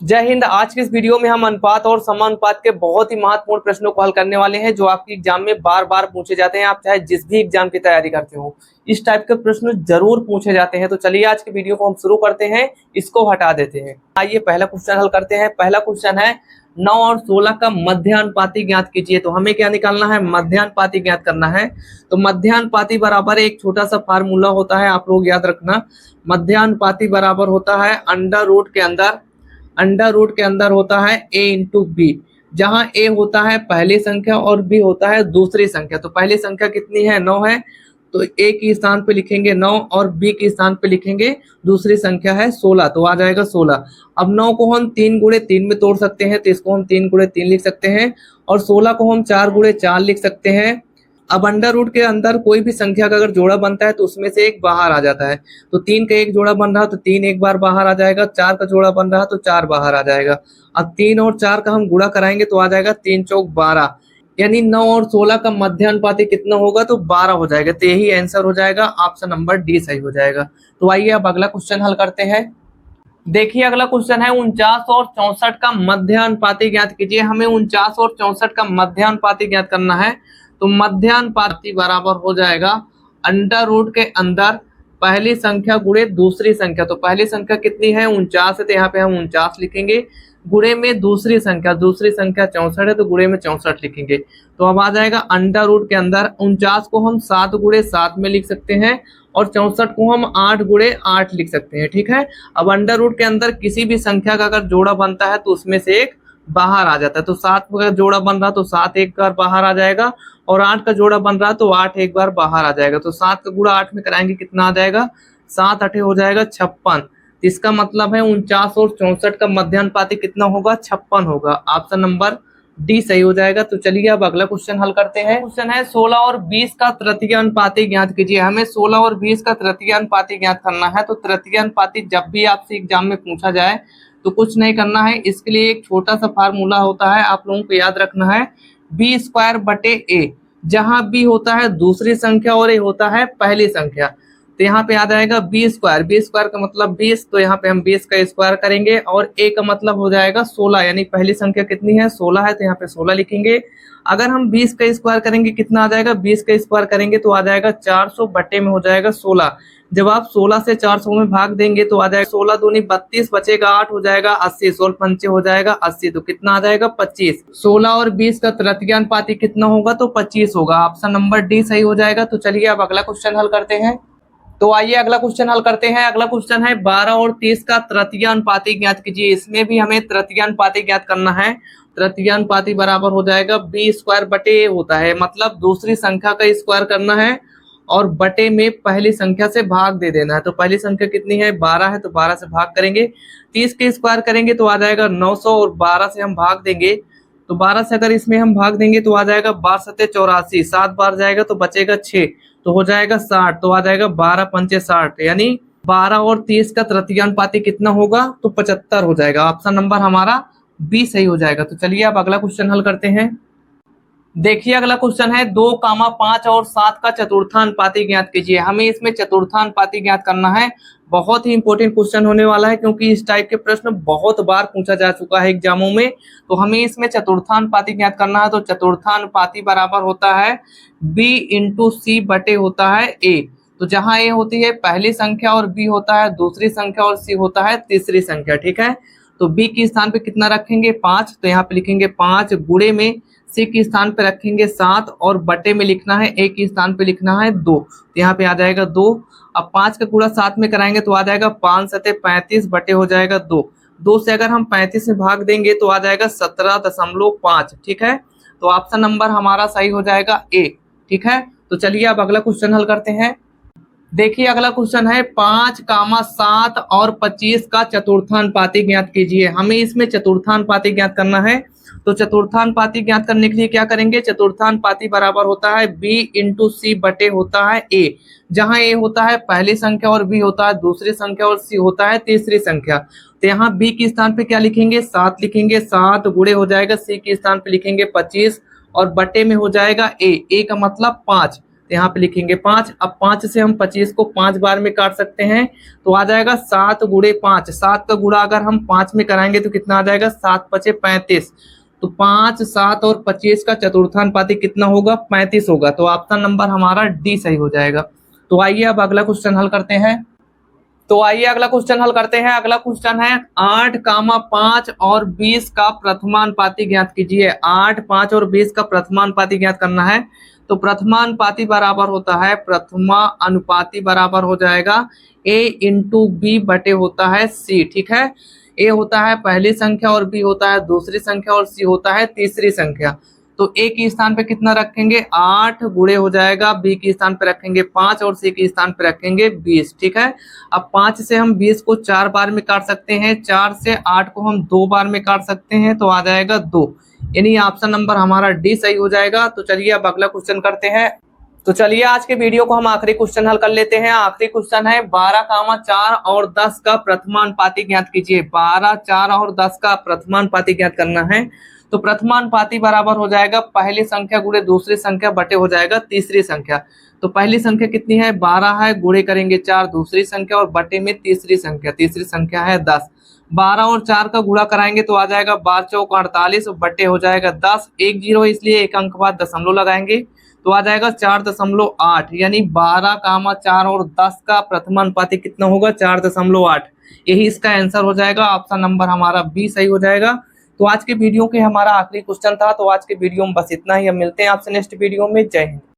जय हिंद। आज के इस वीडियो में हम अनुपात और समानुपात के बहुत ही महत्वपूर्ण प्रश्नों को हल करने वाले हैं, जो आपके एग्जाम में बार बार पूछे जाते हैं। आप चाहे जिस भी एग्जाम की तैयारी करते हो, इस टाइप के प्रश्न जरूर पूछे जाते हैं। तो चलिए आज के वीडियो को हम शुरू करते हैं, इसको हटा देते हैं। आइए पहला क्वेश्चन हल करते हैं। पहला क्वेश्चन है 9 और 16 का मध्यानुपाती ज्ञात कीजिए। तो हमें क्या निकालना है? मध्यानुपाती ज्ञात करना है। तो मध्यानुपाती बराबर एक छोटा सा फार्मूला होता है, आप लोग याद रखना। मध्यानुपाती बराबर होता है अंडर रूट के अंदर होता है a इंटू बी, जहां a होता है पहली संख्या और b होता है दूसरी संख्या। तो पहली संख्या कितनी है? 9 है, तो a की स्थान पे लिखेंगे 9 और b के स्थान पे लिखेंगे दूसरी संख्या है 16, तो आ जाएगा 16। अब 9 को हम 3 गुणे 3 में तोड़ सकते हैं, तो इसको हम 3 गुणे 3 लिख सकते हैं, और 16 को हम 4 गुणे 4 लिख सकते हैं। अब अंडर रूट के अंदर कोई भी संख्या का अगर जोड़ा बनता है तो उसमें से एक बाहर आ जाता है। तो 3 का एक जोड़ा बन रहा है तो 3 एक बार बाहर आ जाएगा, 4 का जोड़ा बन रहा है तो 4 बाहर आ जाएगा। अब 3 और 4 का हम गुणा कराएंगे तो आ जाएगा 3 चौक 12, यानी 9 और 16 का मध्यानुपाती कितना होगा? तो 12 हो जाएगा। तो यही आंसर हो जाएगा, ऑप्शन नंबर डी सही हो जाएगा। तो आइए अब अगला क्वेश्चन हल करते हैं। देखिए अगला क्वेश्चन है 49 और 64 का मध्यानुपाती ज्ञात कीजिए। हमें 49 और 64 का मध्यानुपाती ज्ञात करना है। तो मध्यानुपाती बराबर हो जाएगा अंडर रूट के अंदर पहली संख्या गुणे दूसरी संख्या। तो पहली संख्या कितनी है? 49 है, तो यहाँ पे हम 49 लिखेंगे। गुणे में दूसरी संख्या 64 है, तो गुणे में 64 लिखेंगे। तो अब आ जाएगा अंडर रूट के अंदर 49 को हम 7 गुणे 7 में लिख सकते हैं, और 64 को हम 8 गुणे 8 लिख सकते हैं। ठीक है। अब अंडर रूट के अंदर किसी भी संख्या का अगर जोड़ा बनता है तो उसमें से एक बाहर आ जाता है। तो 7 का जोड़ा बन रहा तो 7 एक बार बाहर आ जाएगा, और 8 का जोड़ा बन रहा तो 8 एक बार बाहर आ जाएगा। तो 7 का गुणा 8 में कराएंगे, कितना आ जाएगा? 7 8 हो जाएगा 56। इसका मतलब है 49 और 64 का मध्यानुपाती कितना होगा? 56 होगा। ऑप्शन नंबर डी सही हो जाएगा। तो चलिए अब अगला क्वेश्चन हल करते हैं। क्वेश्चन है 16 और 20 का तृतीयानुपाती ज्ञात कीजिए। हमें 16 और 20 का तृतीयानुपाती ज्ञात करना है। तो तृतीयानुपाती जब भी आपसे एग्जाम में पूछा जाए तो कुछ नहीं करना है, इसके लिए एक छोटा सा फार्मूला होता है, आप लोगों को याद रखना है। बी स्क्वायर बटे ए, जहां बी होता है दूसरी संख्या और ए होता है पहली संख्या। तो यहाँ पे आ जाएगा बी स्क्वायर का मतलब 20, तो यहाँ पे हम 20 का स्क्वायर करेंगे, और ए का मतलब हो जाएगा 16, यानी पहली संख्या कितनी है? 16 है, तो यहाँ पे 16 लिखेंगे। अगर हम 20 का स्क्वायर करेंगे कितना आ जाएगा? 20 का स्क्वायर करेंगे तो आ जाएगा 400 बटे में हो जाएगा 16। जब आप 16 से 400 में भाग देंगे तो आ जाएगा 16 दूनी 32, बचेगा 8 हो जाएगा 80, 16 पंचे हो जाएगा 80, तो कितना आ जाएगा? 25। 16 और 20 का तृतीयानुपाती कितना होगा? तो 25 होगा। ऑप्शन नंबर डी सही हो जाएगा। तो चलिए अब अगला क्वेश्चन हल करते हैं। तो आइए अगला क्वेश्चन हल करते हैं। अगला क्वेश्चन है 12 और 30 का तृतीयानुपाती ज्ञात कीजिए। इसमें भी हमें तृतीयानुपाती ज्ञात करना है। तृतीयानुपाती बराबर हो जाएगा बी स्क्वायर बटे ए होता है, मतलब दूसरी संख्या का स्क्वायर करना है और बटे में पहली संख्या से भाग दे देना है। तो पहली संख्या कितनी है? 12 है, तो 12 से भाग करेंगे। 30 के स्क्वायर करेंगे तो आ जाएगा 900, और 12 से हम भाग देंगे तो 12 से अगर इसमें हम भाग देंगे तो आ जाएगा 12 सत्ते 84, 7 बार जाएगा तो बचेगा 6, तो हो जाएगा 60, तो आ जाएगा 12 पंचे 60, यानी 12 और 30 का तृतीयानुपाती कितना होगा? तो 75 हो जाएगा। ऑप्शन नंबर हमारा बी सही हो जाएगा। तो चलिए अब अगला क्वेश्चन हल करते हैं। देखिए अगला क्वेश्चन है 2, 5 और 7 का चतुर्थानुपाती ज्ञात कीजिए। हमें इसमें चतुर्थानुपाती ज्ञात करना है। बहुत ही इंपॉर्टेंट क्वेश्चन होने वाला है, क्योंकि इस टाइप के प्रश्न बहुत बार पूछा जा चुका है एग्जामों में। तो हमें इसमें चतुर्थानुपाती ज्ञात करना है। तो चतुर्थानुपाती बराबर होता है बी इंटू सी बटे होता है ए। तो जहां ए होती है पहली संख्या और बी होता है दूसरी संख्या और सी होता है तीसरी संख्या। ठीक है। तो बी के स्थान पे कितना रखेंगे? 5, तो यहाँ पे लिखेंगे 5, गुणे में सी के स्थान पे रखेंगे 7, और बटे में लिखना है ए के स्थान पे लिखना है 2, तो यहाँ पे आ जाएगा 2। अब 5 का गुणा 7 में कराएंगे तो आ जाएगा 5 सत्ते 35 बटे हो जाएगा 2। 2 से अगर हम 35 में भाग देंगे तो आ जाएगा 17.5। ठीक है। तो ऑप्शन नंबर हमारा सही हो जाएगा ए। ठीक है। तो चलिए अब अगला क्वेश्चन हल करते हैं। देखिए अगला क्वेश्चन है 5, 7 और 25 का चतुर्थानुपाती ज्ञात कीजिए। हमें इसमें चतुर्थानुपाती ज्ञात करना है। तो चतुर्थानुपाती ज्ञात करने के लिए क्या करेंगे? चतुर्थानुपाती बराबर होता है बी इंटू सी बटे होता है ए, जहां ए होता है पहली संख्या और बी होता है दूसरी संख्या और सी होता है तीसरी संख्या। तो यहाँ बी के स्थान पे क्या लिखेंगे? 7 लिखेंगे। 7 गुणे हो जाएगा सी के स्थान पे लिखेंगे 25, और बटे में हो जाएगा ए का मतलब 5। तो यहाँ पे लिखेंगे 5। अब 5 से हम 25 को 5 बार में काट सकते हैं, तो आ जाएगा 7 गुणे 5। 7 का गुणा अगर हम 5 में कराएंगे तो कितना आ जाएगा, 7 पचे 35। तो 5, 7 और 25 का चतुर्थानुपाती कितना होगा, 35 होगा। तो ऑप्शन नंबर हमारा डी सही हो जाएगा। तो आइए अब अगला क्वेश्चन हल करते हैं। अगला क्वेश्चन है 8, 5 और 20 का प्रथमानुपाती ज्ञात कीजिए। 8, 5 और 20 का प्रथमानुपाती ज्ञात करना है। तो प्रथमानुपाती बराबर होता है, प्रथमानुपाती बराबर हो जाएगा a इंटू बी बटे होता है c। ठीक है, a होता है पहली संख्या और b होता है दूसरी संख्या और c होता है तीसरी संख्या। तो a के स्थान पे कितना रखेंगे, 8 गुणे हो जाएगा, b के स्थान पे रखेंगे 5 और c के स्थान पे रखेंगे 20। ठीक है, अब 5 से हम 20 को 4 बार में काट सकते हैं, 4 से 8 को हम 2 बार में काट सकते हैं, तो आ जाएगा 2। यानी ऑप्शन नंबर हमारा डी सही हो जाएगा। तो चलिए अब अगला क्वेश्चन करते हैं। तो चलिए आज के वीडियो को हम आखिरी क्वेश्चन हल कर लेते हैं। आखिरी क्वेश्चन है 12, 4 और 10 का प्रथमानुपाती ज्ञात कीजिए। 12, 4 और 10 का प्रथमानुपाती ज्ञात करना है। तो प्रथमानुपाती बराबर हो जाएगा पहली संख्या गुणे दूसरी संख्या बटे हो जाएगा तीसरी संख्या। तो पहली संख्या कितनी है, 12 है, गुणे करेंगे 4 दूसरी संख्या और बटे में तीसरी संख्या है 10। 12 और 4 का गुणा कराएंगे तो आ जाएगा 12 चौक 48 बटे हो जाएगा 10। 1 0 इसलिए एक अंक बाद दशमलव लगाएंगे तो आ जाएगा 4.8। यानी 12, 4 और 10 का प्रथमानुपाती कितना होगा, 4.8। यही इसका आंसर हो जाएगा। ऑप्शन नंबर हमारा बी सही हो जाएगा। तो आज के वीडियो के हमारा आखिरी क्वेश्चन था। तो आज के वीडियो में बस इतना ही। हम मिलते हैं आपसे नेक्स्ट वीडियो में। जय हिंद।